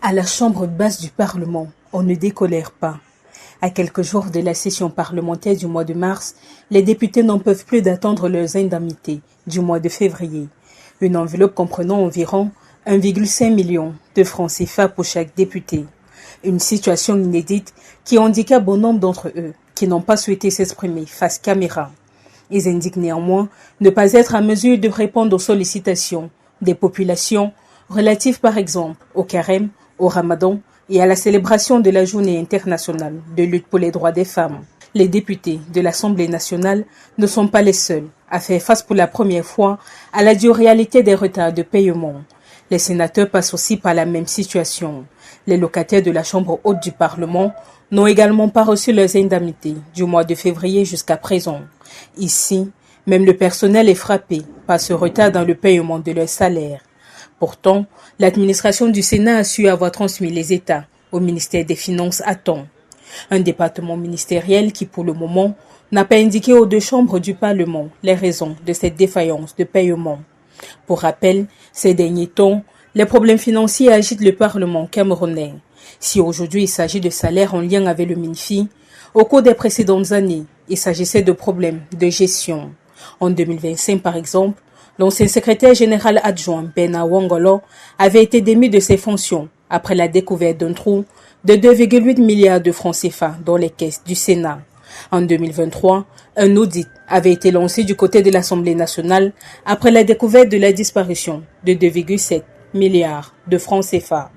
À la chambre basse du Parlement, on ne décolère pas. À quelques jours de la session parlementaire du mois de mars, les députés n'en peuvent plus d'attendre leurs indemnités du mois de février. Une enveloppe comprenant environ 1,5 million de francs CFA pour chaque député. Une situation inédite qui handicape bon nombre d'entre eux qui n'ont pas souhaité s'exprimer face caméra. Ils indiquent néanmoins ne pas être à mesure de répondre aux sollicitations des populations relatives par exemple au carême, au ramadan et à la célébration de la journée internationale de lutte pour les droits des femmes. Les députés de l'Assemblée nationale ne sont pas les seuls à faire face pour la première fois à la dure réalité des retards de paiement. Les sénateurs passent aussi par la même situation. Les locataires de la Chambre haute du Parlement n'ont également pas reçu leurs indemnités du mois de février jusqu'à présent. Ici, même le personnel est frappé par ce retard dans le paiement de leurs salaires. Pourtant, l'administration du Sénat a su avoir transmis les états au ministère des Finances à temps. Un département ministériel qui, pour le moment, n'a pas indiqué aux deux chambres du Parlement les raisons de cette défaillance de paiement. Pour rappel, ces derniers temps, les problèmes financiers agitent le Parlement camerounais. Si aujourd'hui il s'agit de salaires en lien avec le MINFI, au cours des précédentes années, il s'agissait de problèmes de gestion. En 2025, par exemple, l'ancien secrétaire général adjoint Bernard Wangolo avait été démis de ses fonctions après la découverte d'un trou de 2,8 milliards de francs CFA dans les caisses du Sénat. En 2023, un audit avait été lancé du côté de l'Assemblée nationale après la découverte de la disparition de 2,7 milliards de francs CFA.